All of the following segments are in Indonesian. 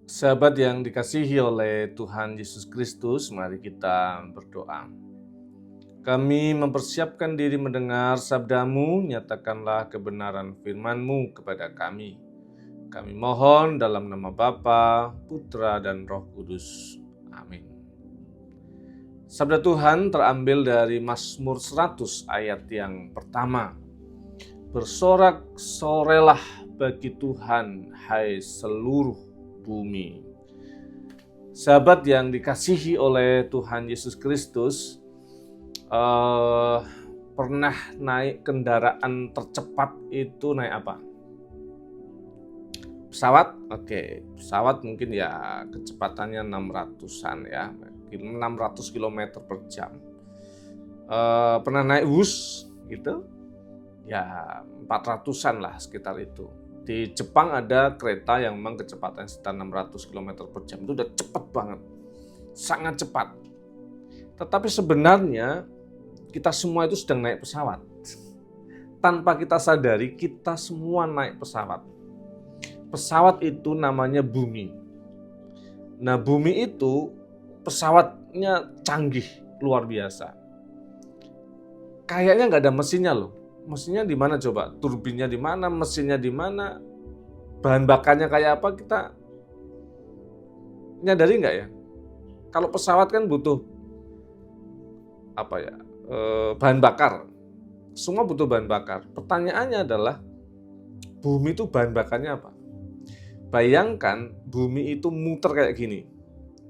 Sahabat yang dikasihi oleh Tuhan Yesus Kristus, mari kita berdoa. Kami mempersiapkan diri mendengar sabda-Mu, nyatakanlah kebenaran firman-Mu kepada kami. Kami mohon dalam nama Bapa, Putra, dan Roh Kudus. Amin. Sabda Tuhan terambil dari Mazmur 100 ayat yang pertama. Bersorak-sorelah bagi Tuhan, hai seluruh bumi. Sahabat yang dikasihi oleh Tuhan Yesus Kristus, pernah naik kendaraan tercepat itu naik apa? Pesawat? Oke, pesawat mungkin ya kecepatannya 600-an ya, 600 km per jam. Pernah naik bus gitu? Ya 400-an lah sekitar itu. Di Jepang ada kereta yang memang kecepatan sekitar 600 km per jam. Itu udah cepat banget, sangat cepat. Tetapi sebenarnya kita semua itu sedang naik pesawat. Tanpa kita sadari, kita semua naik pesawat. Pesawat itu namanya bumi. Nah, bumi itu pesawatnya canggih, luar biasa. Kayaknya nggak ada mesinnya loh. Mesinnya di mana coba? Turbinnya di mana? Mesinnya di mana? Bahan bakarnya kayak apa? Kita nyadari nggak ya? Kalau pesawat kan butuh bahan bakar. Semua butuh bahan bakar. Pertanyaannya adalah, bumi itu bahan bakarnya apa? Bayangkan bumi itu muter kayak gini.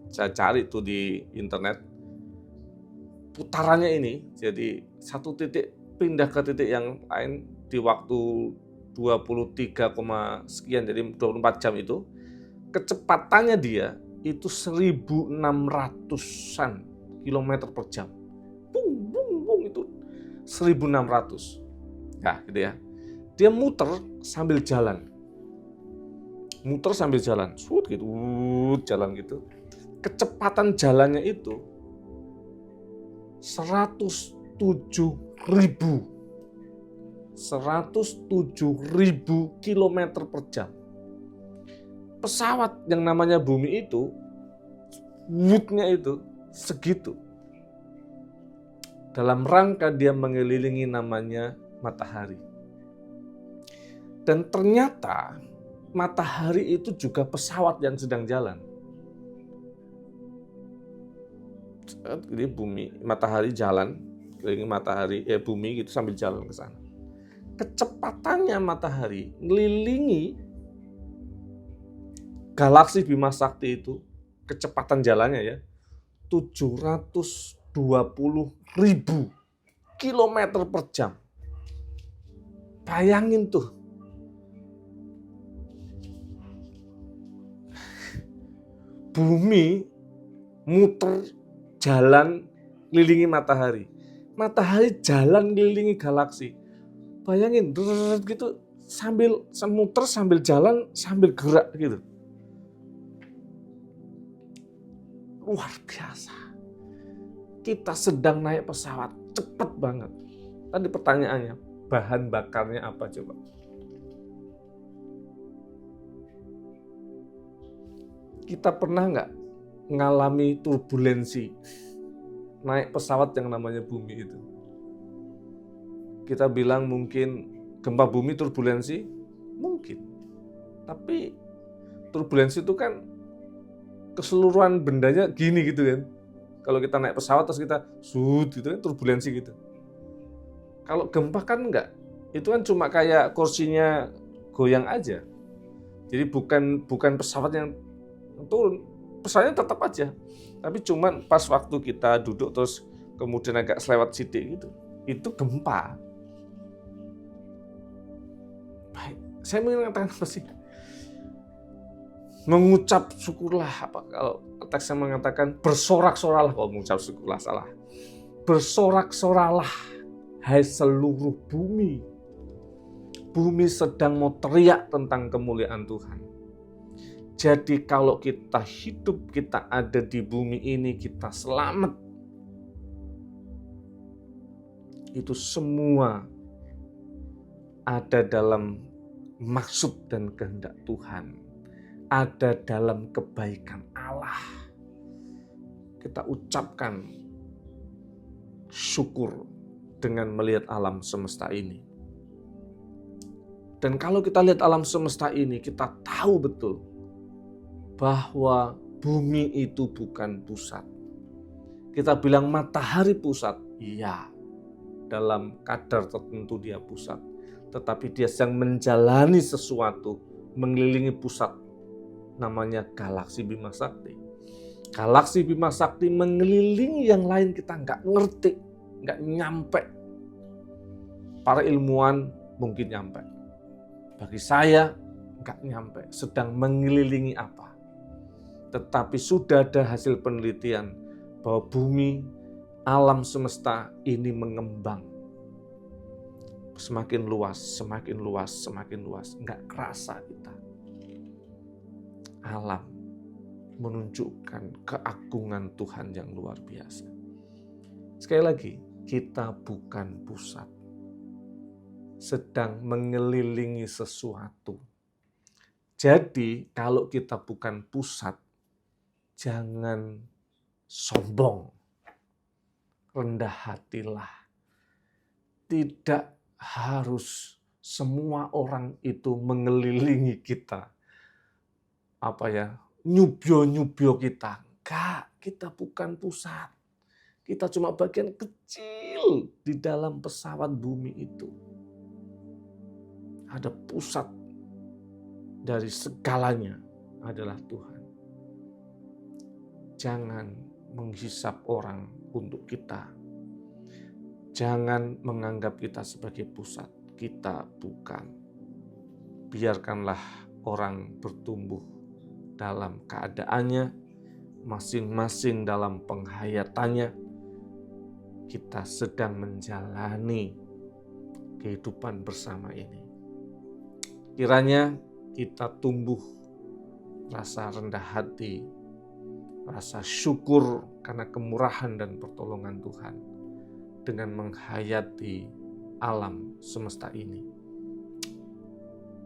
Saya cari tuh di internet. Putarannya ini, jadi satu titik pindah ke titik yang lain di waktu 23, sekian, jadi 24 jam itu. Kecepatannya dia itu 1.600-an kilometer per jam. Bung, bung, bung, itu 1.600. Ya, gitu ya. Dia muter sambil jalan. Muter sambil jalan. Jalan gitu. Kecepatan jalannya itu 107.000 kilometer per jam. Pesawat yang namanya bumi itu, woodnya itu segitu. Dalam rangka dia mengelilingi namanya matahari. Dan ternyata matahari itu juga pesawat yang sedang jalan. Jadi matahari jalan, kelilingi matahari, bumi gitu sambil jalan ke sana. Kecepatannya matahari ngelilingi galaksi Bima Sakti itu, kecepatan jalannya ya 720.000 kilometer per jam. Bayangin tuh. Bumi muter jalan ngelilingi matahari. Matahari jalan ngelilingi galaksi. Bayangin gitu, sambil muter, sambil jalan, sambil gerak gitu. Luar biasa. Kita sedang naik pesawat, cepat banget. Tadi pertanyaannya, bahan bakarnya apa coba? Kita pernah nggak ngalami turbulensi naik pesawat yang namanya bumi itu? Kita bilang mungkin gempa bumi turbulensi? Mungkin. Tapi turbulensi itu kan keseluruhan bendanya gini gitu kan. Kalau kita naik pesawat terus kita gitu kan, turbulensi gitu. Kalau gempa kan enggak. Itu kan cuma kayak kursinya goyang aja. Jadi bukan pesawat yang turun, pesawatnya tetap aja. Tapi cuman pas waktu kita duduk terus kemudian agak selewat sidik gitu, itu gempa. Baik, saya mengatakan apa sih? Mengucap syukurlah, apa kalau teksnya mengatakan bersorak-soralah, kalau mengucap syukurlah salah. Bersorak-soralah, hai seluruh bumi. Bumi sedang mau teriak tentang kemuliaan Tuhan. Jadi kalau kita hidup, kita ada di bumi ini, kita selamat. Itu semua ada dalam maksud dan kehendak Tuhan. ada dalam kebaikan Allah. Kita ucapkan syukur dengan melihat alam semesta ini. Dan kalau kita lihat alam semesta ini, kita tahu betul bahwa bumi itu bukan pusat. Kita bilang matahari pusat, iya, dalam kadar tertentu dia pusat. Tetapi dia sedang menjalani sesuatu, mengelilingi pusat, namanya galaksi Bima Sakti. Galaksi Bima Sakti mengelilingi yang lain, kita nggak ngerti, nggak nyampe. Para ilmuwan mungkin nyampe. Bagi saya nggak nyampe, sedang mengelilingi apa. Tetapi sudah ada hasil penelitian bahwa bumi, alam semesta ini mengembang. Semakin luas, semakin luas, semakin luas. Nggak kerasa kita. Alam menunjukkan keagungan Tuhan yang luar biasa. Sekali lagi, kita bukan pusat. Sedang mengelilingi sesuatu. Jadi, kalau kita bukan pusat, jangan sombong. Rendah hatilah. Tidak harus semua orang itu mengelilingi kita. Nyubyo-nyubyo kita. Enggak, kita bukan pusat. Kita cuma bagian kecil di dalam pesawat bumi itu. Ada pusat dari segalanya adalah Tuhan. Jangan menghisap orang untuk kita. Jangan menganggap kita sebagai pusat. Kita bukan. Biarkanlah orang bertumbuh dalam keadaannya, masing-masing dalam penghayatannya. Kita sedang menjalani kehidupan bersama ini. Kiranya kita tumbuh rasa rendah hati, rasa syukur karena kemurahan dan pertolongan Tuhan dengan menghayati alam semesta ini.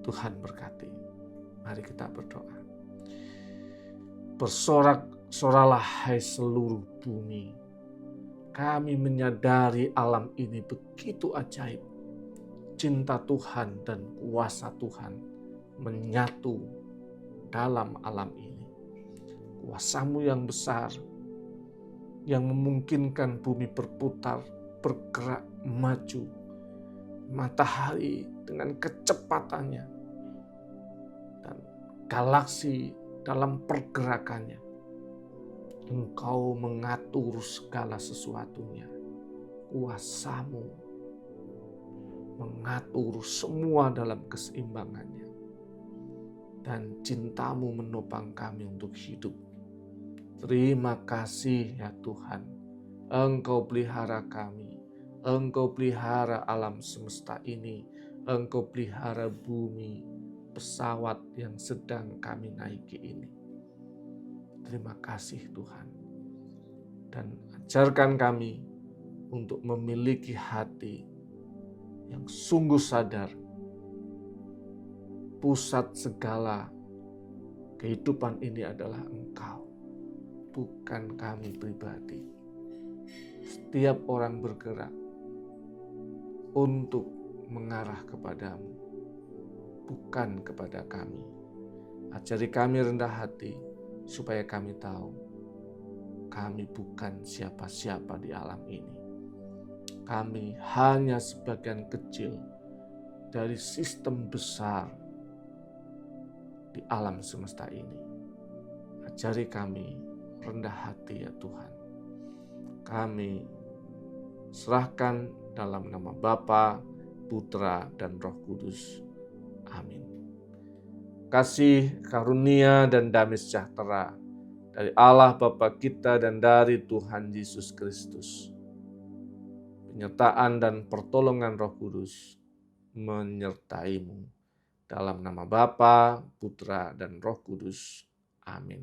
Tuhan berkati. Mari kita berdoa. Bersorak-soralah hai seluruh bumi. Kami menyadari alam ini begitu ajaib. Cinta Tuhan dan kuasa Tuhan menyatu dalam alam ini. Kuasa-Mu yang besar, yang memungkinkan bumi berputar, bergerak maju. Matahari dengan kecepatannya, dan galaksi dalam pergerakannya. Engkau mengatur segala sesuatunya. Kuasa-Mu mengatur semua dalam keseimbangannya. Dan cinta-Mu menopang kami untuk hidup. Terima kasih ya Tuhan. Engkau pelihara kami. Engkau pelihara alam semesta ini. Engkau pelihara bumi, pesawat yang sedang kami naiki ini. Terima kasih Tuhan. Dan ajarkan kami untuk memiliki hati yang sungguh sadar pusat segala kehidupan ini adalah Engkau, bukan kami pribadi. Setiap orang bergerak untuk mengarah kepadamu, bukan kepada kami. Ajari kami rendah hati, supaya kami tahu kami bukan siapa-siapa di alam ini. Kami hanya sebagian kecil dari sistem besar di alam semesta ini. Ajari kami rendah hati ya Tuhan. Kami serahkan dalam nama Bapa, Putra, dan Roh Kudus. Amin. Kasih, karunia, dan damai sejahtera dari Allah Bapa kita dan dari Tuhan Yesus Kristus, penyertaan dan pertolongan Roh Kudus menyertai-Mu. Dalam nama Bapa, Putra, dan Roh Kudus. Amin.